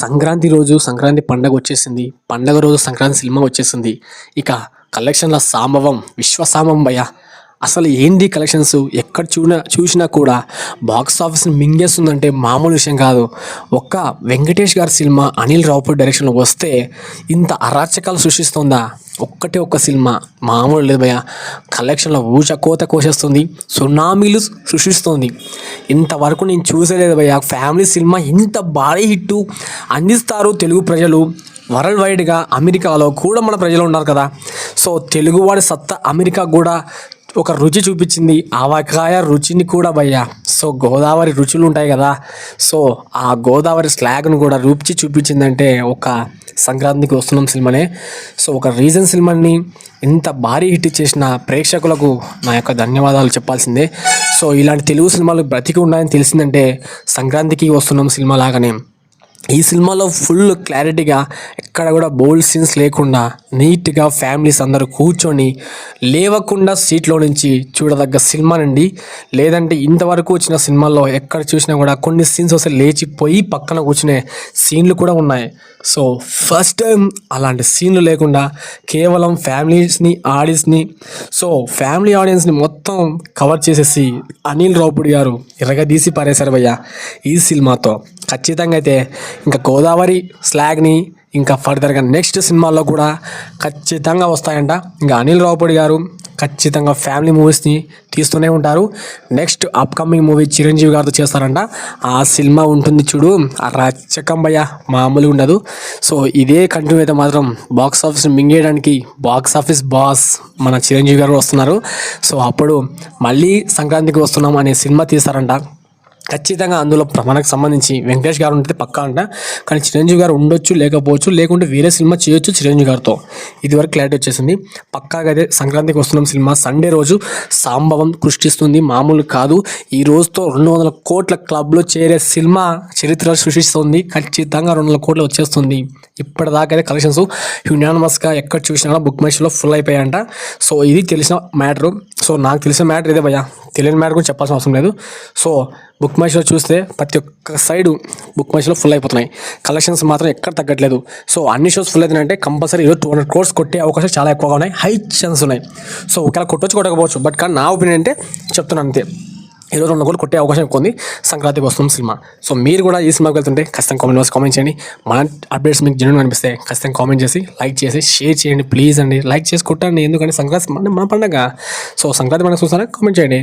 సంక్రాంతి రోజు సంక్రాంతి పండగ వచ్చేసింది. పండగ రోజు సంక్రాంతి సినిమా వచ్చేసింది. ఇక కలెక్షన్ల సాంబవం విశ్వసాంబం భయ్య. అసలు ఏంది కలెక్షన్స్ ఎక్కడ చూసినా కూడా బాక్స్ ఆఫీస్ని మింగేస్తుందంటే మామూలు విషయం కాదు. ఒక్క వెంకటేష్ గారి సినిమా అనిల్ రావుపూడి డైరెక్షన్లో వస్తే ఇంత అరాచకాలు సృష్టిస్తుందా? ఒక్క సినిమా మామూలు లేదు భయ్య. కలెక్షన్లో కోత కోసేస్తుంది, సునామీలు సృష్టిస్తుంది. ఇంతవరకు నేను చూసేలేదు భయ్య. ఫ్యామిలీ సినిమా ఇంత భారీ హిట్టు అందిస్తారు తెలుగు ప్రజలు. వరల్డ్ వైడ్గా అమెరికాలో కూడా మన ప్రజలు ఉన్నారు కదా. సో తెలుగువాడి సత్తా అమెరికా కూడా ఒక రుచి చూపించింది. ఆవకాయ రుచిని కూడా భయ్యా. సో గోదావరి రుచులు ఉంటాయి కదా. సో ఆ గోదావరి స్లాగ్ను కూడా రుచి చూపించిందంటే ఒక సంక్రాంతికి వస్తున్నాం సినిమానే. సో ఒక రీజన్ సినిమాని ఇంత భారీ హిట్ చేసిన ప్రేక్షకులకు నా యొక్క ధన్యవాదాలు చెప్పాల్సిందే. సో ఇలాంటి తెలుగు సినిమాలు బ్రతికి ఉన్నాయని తెలిసిందంటే సంక్రాంతికి వస్తున్నాం సినిమా లాగానే. ఈ సినిమాలో ఫుల్ క్లారిటీగా ఎక్కడ కూడా బోల్డ్ సీన్స్ లేకుండా నీట్గా ఫ్యామిలీస్ అందరూ కూర్చొని లేవకుండా సీట్లో నుంచి చూడదగ్గ సినిమానండి. లేదంటే ఇంతవరకు వచ్చిన సినిమాల్లో ఎక్కడ చూసినా కూడా కొన్ని సీన్స్ వస్తే లేచిపోయి పక్కన కూర్చునే సీన్లు కూడా ఉన్నాయి. సో ఫస్ట్ టైం అలాంటి సీన్లు లేకుండా కేవలం ఫ్యామిలీస్ని ఫ్యామిలీ ఆడియన్స్ని మొత్తం కవర్ చేసేసి అనిల్ రావుపూడి గారు ఎరగదీసి పారేశారు భయ్య ఈ సినిమాతో. ఖచ్చితంగా అయితే ఇంకా గోదావరి స్లాగ్ని ఇంకా ఫర్దర్గా నెక్స్ట్ సినిమాల్లో కూడా ఖచ్చితంగా వస్తాయంట. ఇంకా అనిల్ రావుపూడి గారు ఖచ్చితంగా ఫ్యామిలీ మూవీస్ని తీస్తూనే ఉంటారు. నెక్స్ట్ అప్కమింగ్ మూవీ చిరంజీవి గారితో చేస్తారంట. ఆ సినిమా ఉంటుంది చూడు, ఆ రచ్చకం భయ్య మామూలుగా ఉండదు. సో ఇదే కంటిన్యూ అయితే మాత్రం బాక్స్ ఆఫీస్ మింగేయడానికి బాక్స్ ఆఫీస్ బాస్ మన చిరంజీవి గారు వస్తున్నారు. సో అప్పుడు మళ్ళీ సంక్రాంతికి వస్తున్నాం అనే సినిమా తీస్తారంట. ఖచ్చితంగా అందులో మనకు సంబంధించి వెంకటేష్ గారు ఉంటే పక్కా అంట. కానీ చిరంజీవి గారు ఉండొచ్చు, లేకపోవచ్చు, లేకుంటే వేరే సినిమా చేయొచ్చు చిరంజీవి గారితో. ఇదివరకు క్లారిటీ వచ్చేసింది. పక్కాగా అయితే సంక్రాంతికి వస్తున్నాం సినిమా సండే రోజు సాంబవం సృష్టిస్తుంది, మామూలు కాదు. ఈ రోజుతో 200 కోట్ల క్లబ్లో చేరే సినిమా చరిత్ర సృష్టిస్తుంది. ఖచ్చితంగా 200 కోట్లు వచ్చేస్తుంది. ఇప్పటిదాకా అయితే కలెక్షన్స్ యునానిమస్గా ఎక్కడ చూసినా బుక్ మై షోలో ఫుల్ అయిపోయాయంట. సో ఇది తెలిసిన మ్యాటరు. సో నాకు తెలిసిన మ్యాటర్ ఇదే భయ్య. తెలియని మ్యాటర్ గురించి చెప్పాల్సిన అవసరం లేదు. సో బుక్ మై షో చూస్తే ప్రతి ఒక్క సైడు బుక్ మై షోలో ఫుల్ అయిపోతున్నాయి. కలెక్షన్స్ మాత్రం ఎక్కడ తగ్గట్లేదు. సో అన్ని షోస్ ఫుల్ అవుతున్నాయంటే కంపల్సరీ ఈరోజు 200 crores కొట్టే అవకాశాలు చాలా ఎక్కువగా ఉన్నాయి, హై ఛాన్స్ ఉన్నాయి. సో ఒకవేళ కొట్టకపోవచ్చు, బట్ కానీ నా ఒపీనియన్ అంటే చెప్తున్నాను అంతే. ఈరోజు 200 crores కొట్టే అవకాశం ఎక్కువ ఉంది సంక్రాంతికి వస్తుంది సినిమా. సో మీరు కూడా ఈ సినిమాకి వెళ్తుంటే ఖచ్చితంగా కామెంట్ చేయండి. మన అప్డేట్స్ మీకు జెన్యూన్ అనిపిస్తే ఖచ్చితంగా కామెంట్ చేసి లైక్ చేసి షేర్ చేయండి ప్లీజ్ అండి. లైక్ చేసి కొట్టండి, ఎందుకంటే సంక్రాంతి మన పండగ. సో సంక్రాంతి పండుగ చూస్తారా కామెంట్ చేయండి.